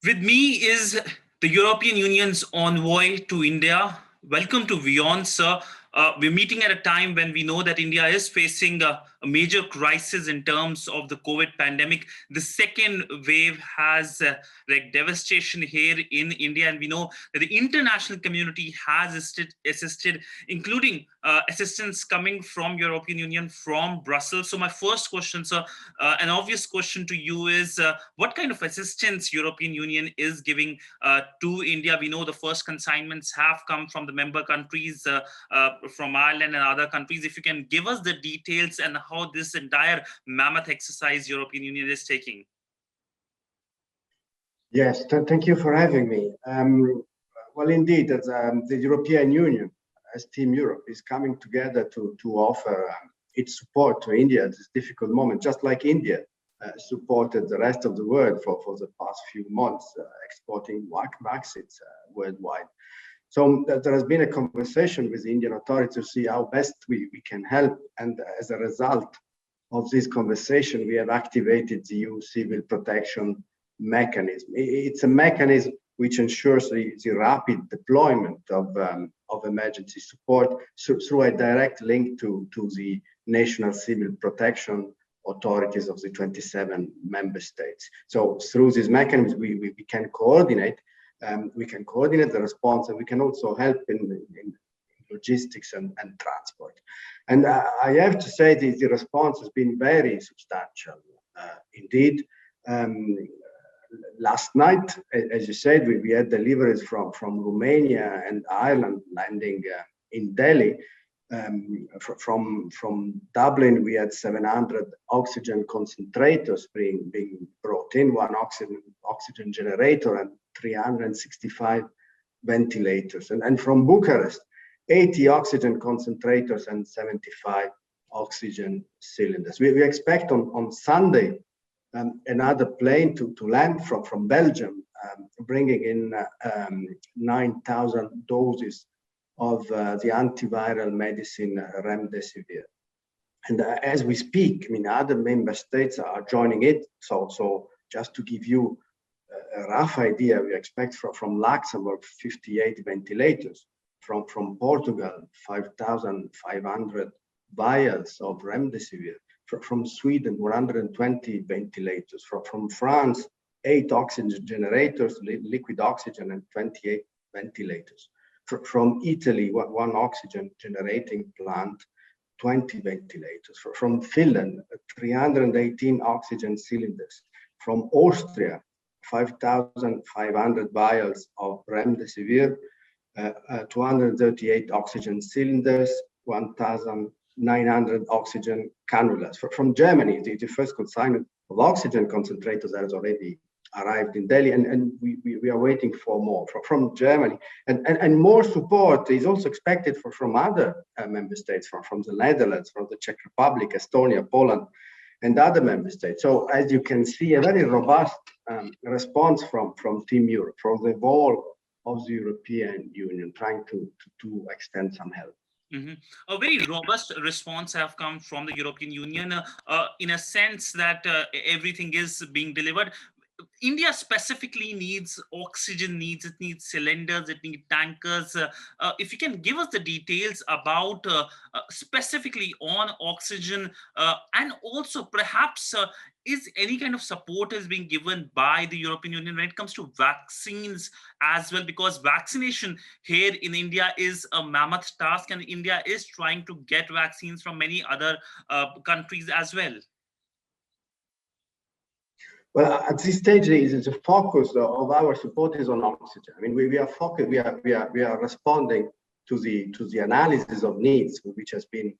With me is the European Union's envoy to India. Welcome to WION, sir. We're meeting at a time when we know that India is facing a major crisis in terms of the COVID pandemic. The second wave has devastation here in India, and we know that the international community has assisted including assistance coming from European Union, from Brussels. So my first question, sir, an obvious question to you is what kind of assistance European Union is giving to India? We know the first consignments have come from the member countries, from Ireland and other countries. If you can give us the details and how this entire mammoth exercise European Union is taking. Yes, thank you for having me. Well, indeed, the European Union, as Team Europe, is coming together to offer its support to India at this difficult moment, just like India supported the rest of the world for the past few months, exporting vaccines worldwide. So there has been a conversation with the Indian authorities to see how best we can help. And as a result of this conversation, we have activated the EU Civil Protection Mechanism. It's a mechanism which ensures the rapid deployment of emergency support through a direct link to the national civil protection authorities of the 27 member states. So through this mechanism, we can coordinate. We can coordinate the response, and we can also help in logistics and transport. And I have to say the response has been very substantial indeed. Last night, as you said, we had deliveries from Romania and Ireland landing in Delhi. From Dublin, we had 700 oxygen concentrators being brought in, one oxygen generator and 365 ventilators. And from Bucharest, 80 oxygen concentrators and 75 oxygen cylinders. We expect on Sunday another plane to land from Belgium, bringing in 9,000 doses of the antiviral medicine remdesivir. And as we speak, I mean, other member states are joining it. So just to give you a rough idea, we expect from Luxembourg 58 ventilators, from Portugal 5,500 vials of remdesivir, from Sweden 120 ventilators, from France 8 oxygen generators, liquid oxygen, and 28 ventilators. From Italy, one oxygen generating plant, 20 ventilators. From Finland, 318 oxygen cylinders. From Austria, 5,500 vials of remdesivir, 238 oxygen cylinders, 1,900 oxygen cannulas. From Germany, the first consignment of oxygen concentrators has already arrived in Delhi, and we are waiting for more from Germany. And more support is also expected from other member states, from the Netherlands, from the Czech Republic, Estonia, Poland, and other member states. So as you can see, a very robust response from Team Europe, from the whole of the European Union, trying to extend some help. Mm-hmm. A very robust response have come from the European Union in a sense that everything is being delivered. India specifically needs oxygen, it needs cylinders, it needs tankers. If you can give us the details about specifically on oxygen, and also perhaps is any kind of support is being given by the European Union when it comes to vaccines as well? Because vaccination here in India is a mammoth task, and India is trying to get vaccines from many other countries as well. Well, at this stage, the focus of our support is on oxygen. I mean, we are focused. We are responding to the analysis of needs, which has been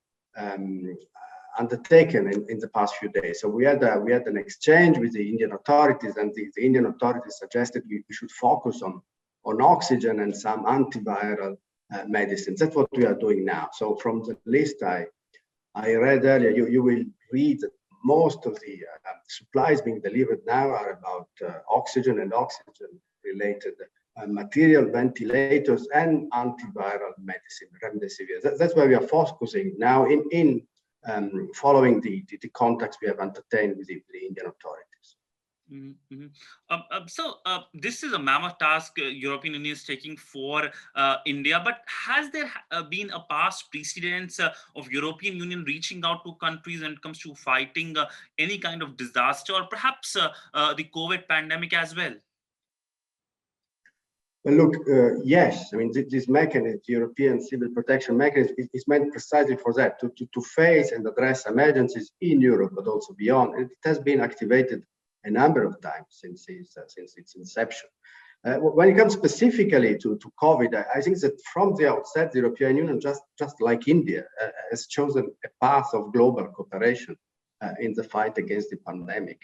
undertaken in the past few days. So we had an exchange with the Indian authorities, and the Indian authorities suggested we should focus on oxygen and some antiviral medicines. That's what we are doing now. So from the list I read earlier, you will read that most of the supplies being delivered now are about oxygen and oxygen-related material, ventilators, and antiviral medicine, remdesivir. That's where we are focusing now in following the contacts we have entertained with the Indian authorities. This is a mammoth task European Union is taking for India. But has there been a past precedence of European Union reaching out to countries when it comes to fighting any kind of disaster, or perhaps the COVID pandemic as well? Well, look, yes, I mean, this mechanism, the European Civil Protection Mechanism, is meant precisely for that, to face and address emergencies in Europe, but also beyond. And it has been activated a number of times since its inception. When it comes specifically to COVID, I think that from the outset, the European Union, just like India, has chosen a path of global cooperation in the fight against the pandemic.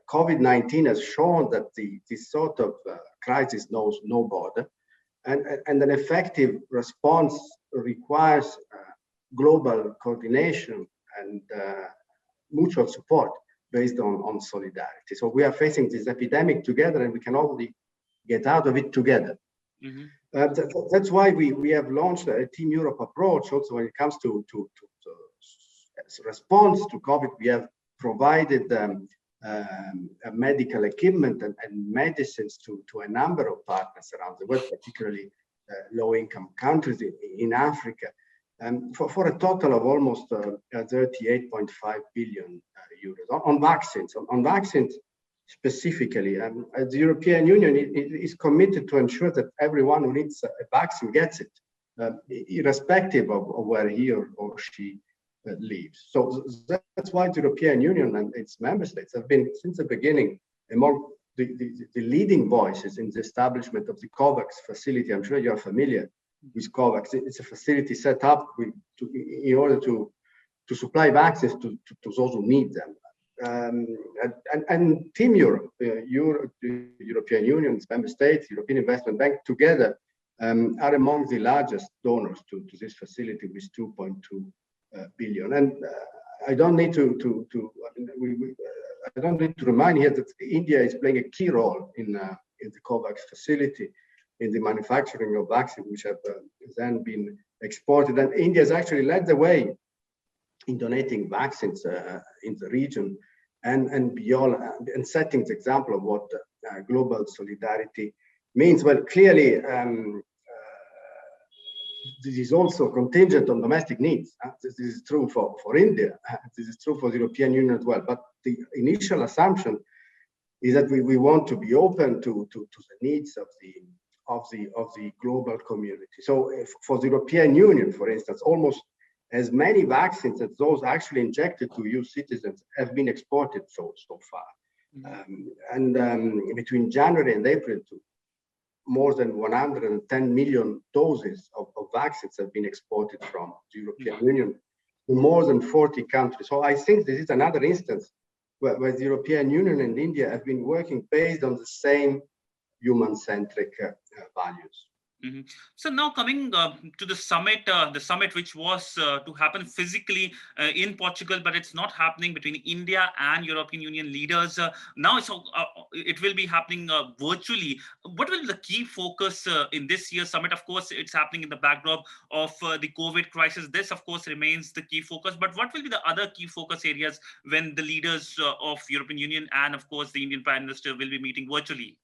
COVID-19 has shown that this sort of crisis knows no border, and an effective response requires global coordination and mutual support based on solidarity. So we are facing this epidemic together, and we can only get out of it together. That's why we have launched a Team Europe approach. Also, when it comes to response to COVID, we have provided medical equipment and medicines to a number of partners around the world, particularly low-income countries in Africa, for a total of almost 38.5 billion euros on vaccines. On vaccines specifically, the European Union is committed to ensure that everyone who needs a vaccine gets it, irrespective of where he or she lives. So that's why the European Union and its member states have been, since the beginning, among the leading voices in the establishment of the COVAX facility. I'm sure you're familiar with COVAX. It's a facility set up in order to supply vaccines to those who need them. And Team Europe, the European Union, its member states, European Investment Bank, together are among the largest donors to this facility with 2.2 billion. And I don't need to remind here that India is playing a key role in the COVAX facility, in the manufacturing of vaccines, which have then been exported. And India has actually led the way in donating vaccines in the region and beyond, and setting the example of what global solidarity means. Well, clearly, this is also contingent on domestic needs. This is true for India. This is true for the European Union as well. But the initial assumption is that we want to be open to the needs of the global community. So for the European Union, for instance, almost as many vaccines as those actually injected to EU citizens have been exported so far. Between January and April, more than 110 million doses of vaccines have been exported from the European Union to more than 40 countries. So I think this is another instance where the European Union and India have been working based on the same human-centric values. So now coming to the summit which was to happen physically in Portugal, but it's not happening, between India and European Union leaders. Now it will be happening virtually. What will be the key focus in this year's summit? Of course, it's happening in the backdrop of the COVID crisis. This, of course, remains the key focus. But what will be the other key focus areas when the leaders of European Union and, of course, the Indian Prime Minister will be meeting virtually?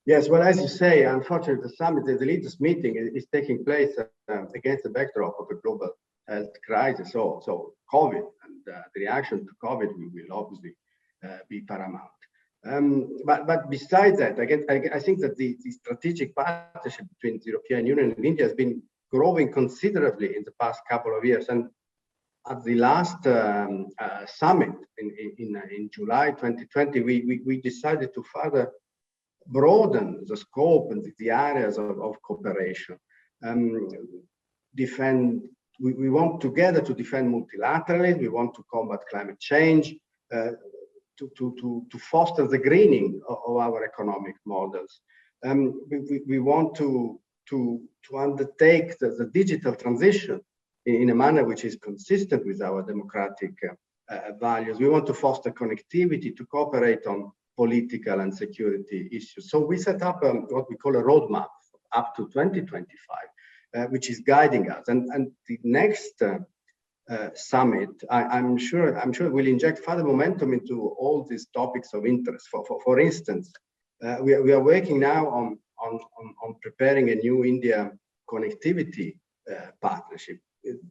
Yes, well, as you say, unfortunately, the summit, the leaders' meeting is taking place against the backdrop of a global health crisis. So COVID and the reaction to COVID will obviously be paramount. But besides that, again, I think that the strategic partnership between the European Union and India has been growing considerably in the past couple of years. And at the last summit in July 2020, we decided to further broaden the scope and the areas of cooperation. We want together to defend multilateralism. We want to combat climate change, to foster the greening of our economic models. We want to undertake the digital transition in a manner which is consistent with our democratic values. We want to foster connectivity, to cooperate on political and security issues. So we set up what we call a roadmap up to 2025, which is guiding us. And the next summit, I'm sure will inject further momentum into all these topics of interest. For instance, we are working now on preparing a new India connectivity partnership,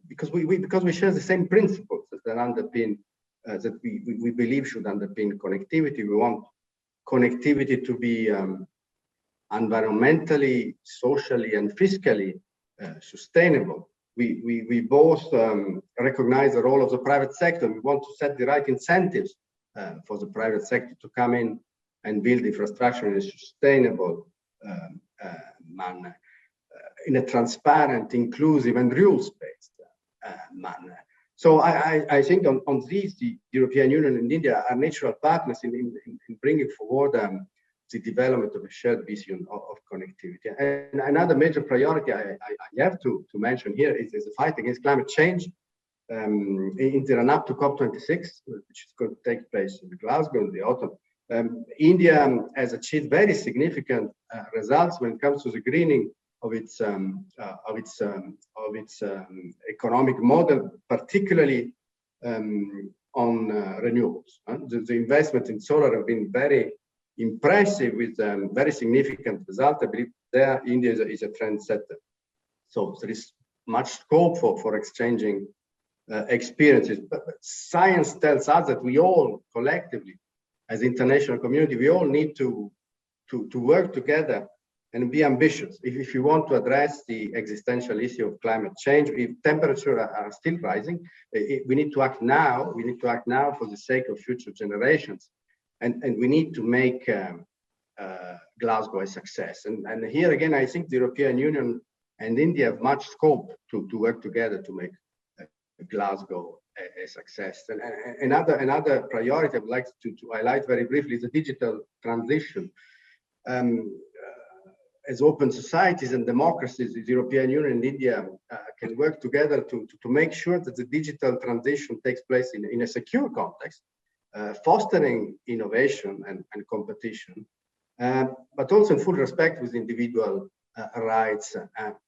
because we share the same principles that underpin that we believe should underpin connectivity. We want connectivity to be environmentally, socially, and fiscally sustainable. We both recognize the role of the private sector. We want to set the right incentives for the private sector to come in and build infrastructure in a sustainable manner, in a transparent, inclusive, and rules-based manner. So I think on these, the European Union and India are natural partners in bringing forward the development of a shared vision of connectivity. And another major priority I have to mention here is the fight against climate change. In the run-up to COP26, which is going to take place in Glasgow in the autumn, India has achieved very significant results when it comes to the greening of its economic model, particularly on renewables. The investment in solar have been very impressive, with very significant results. I believe there India is a trendsetter. So there is much scope for exchanging experiences. But science tells us that we all collectively, as international community, we all need to work together and be ambitious if you want to address the existential issue of climate change. If temperatures are still rising, we need to act now. We need to act now for the sake of future generations, and we need to make Glasgow a success. And here again, I think the European Union and India have much scope to work together to make Glasgow a success. And another priority I would like to highlight very briefly is the digital transition. As open societies and democracies, the European Union and India can work together to make sure that the digital transition takes place in a secure context, fostering innovation and competition, but also in full respect with individual rights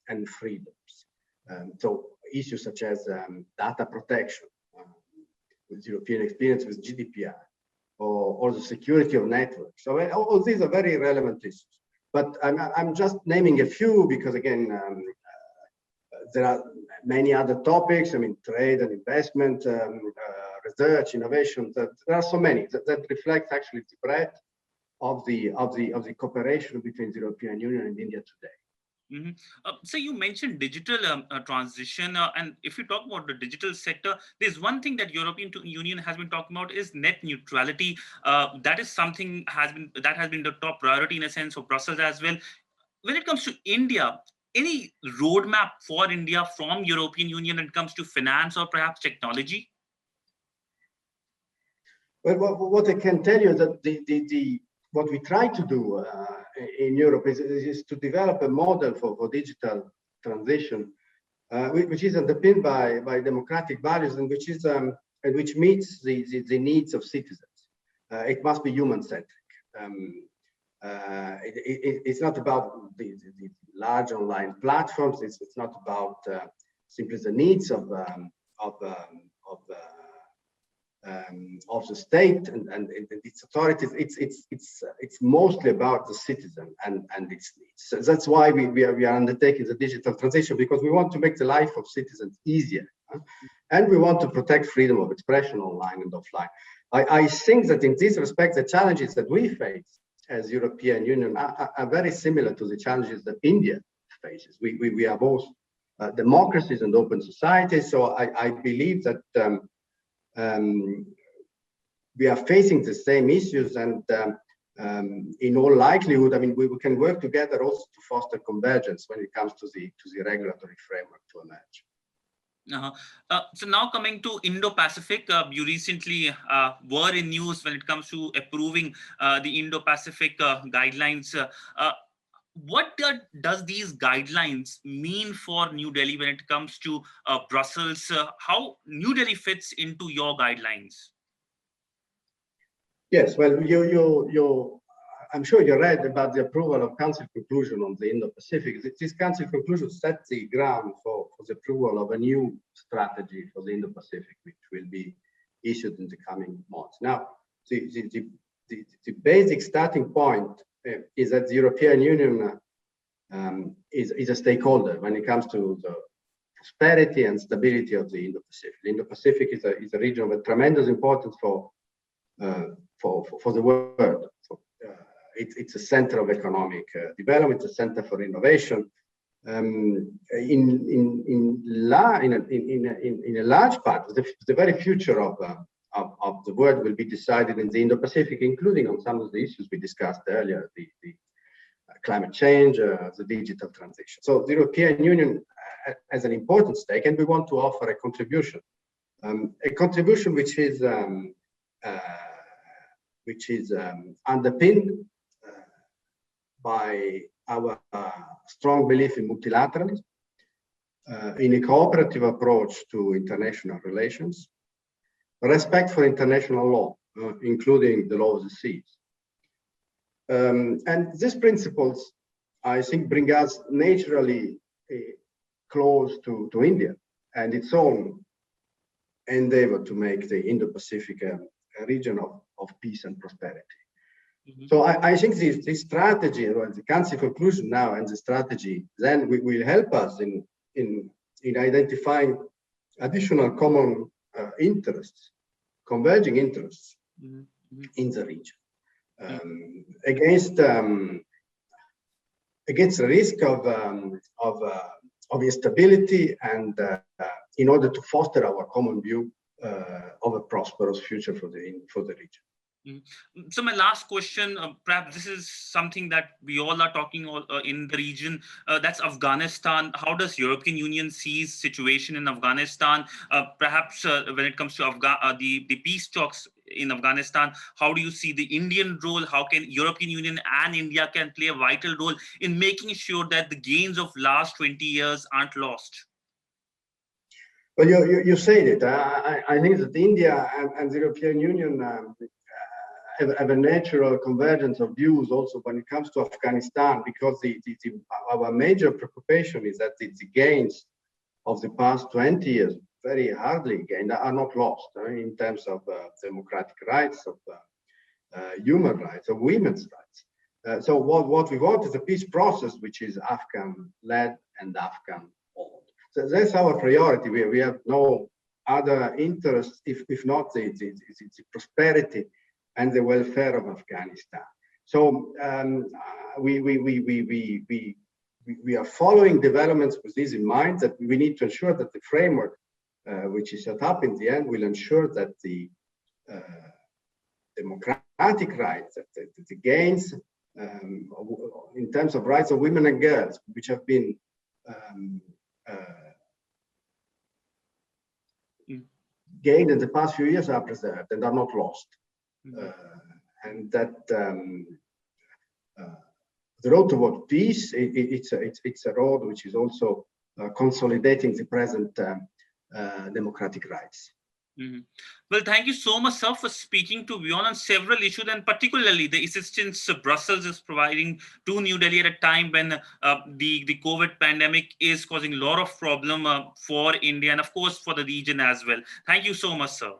and freedoms. So issues such as data protection, with European experience with GDPR, or the security of networks. So all these are very relevant issues. But I'm just naming a few because, again, there are many other topics. I mean, trade and investment, research, innovation. There are so many that reflect actually the breadth of the cooperation between the European Union and India today. Mm-hmm. So you mentioned digital transition, and if you talk about the digital sector, there's one thing that European Union has been talking about is net neutrality. That is something that has been the top priority in a sense for Brussels as well. When it comes to India, any roadmap for India from European Union when it comes to finance or perhaps technology? Well, what I can tell you is that what we try to do in Europe is to develop a model for digital transition, which is underpinned by democratic values and which meets the needs of citizens. It must be human-centric. It's not about the large online platforms. It's not about simply the needs of the state and its authorities. It's mostly about the citizen and its needs. So that's why we are undertaking the digital transition, because we want to make the life of citizens easier, and we want to protect freedom of expression online and offline. I think that in this respect, the challenges that we face as European Union are very similar to the challenges that India faces. We are both democracies and open societies, so I believe that we are facing the same issues, and in all likelihood, I mean, we can work together also to foster convergence when it comes to the regulatory framework to emerge. So now coming to Indo-Pacific, you recently were in news when it comes to approving the Indo-Pacific guidelines. What does these guidelines mean for New Delhi when it comes to Brussels? How New Delhi fits into your guidelines? Yes, well, I'm sure you read about the approval of Council conclusion on the Indo-Pacific. This Council conclusion sets the ground for the approval of a new strategy for the Indo-Pacific, which will be issued in the coming months. Now, the basic starting point is that the European Union is a stakeholder when it comes to the prosperity and stability of the Indo-Pacific. The Indo-Pacific is a region of tremendous importance for the world. It's a center of economic development, it's a center for innovation. In a large part, the very future of the world will be decided in the Indo-Pacific, including on some of the issues we discussed earlier, the climate change, the digital transition. So the European Union has an important stake, and we want to offer a contribution which is underpinned by our strong belief in multilateralism, in a cooperative approach to international relations, respect for international law, including the law of the seas. And these principles, I think, bring us naturally close to India and its own endeavor to make the Indo-Pacific a region of peace and prosperity. Mm-hmm. So I think this strategy, well, the Council conclusion now and the strategy then will help us in identifying additional common interests, converging interests mm-hmm. in the region. Against the risk of instability and in order to foster our common view of a prosperous future for the region. So my last question, perhaps this is something that we all are talking in the region, that's Afghanistan. How does European Union see situation in Afghanistan? Perhaps when it comes to the peace talks in Afghanistan, how do you see the Indian role? How can European Union and India can play a vital role in making sure that the gains of last 20 years aren't lost? Well, you said it. I think that India and the European Union have a natural convergence of views also when it comes to Afghanistan, because our major preoccupation is that the gains of the past 20 years, very hardly gained, are not lost in terms of democratic rights, of human rights, of women's rights. So what we want is a peace process which is Afghan-led and Afghan-owned. So that's our priority. We have no other interest if not the prosperity and the welfare of Afghanistan. So we are following developments with this in mind, that we need to ensure that the framework which is set up in the end will ensure that the democratic rights, that the gains in terms of rights of women and girls, which have been gained in the past few years, are preserved and are not lost. And that the road toward peace, it's a road which is also consolidating the present democratic rights. Mm-hmm. Well, thank you so much, sir, for speaking to WION on several issues, and particularly the assistance Brussels is providing to New Delhi at a time when the COVID pandemic is causing a lot of problem for India and, of course, for the region as well. Thank you so much, sir.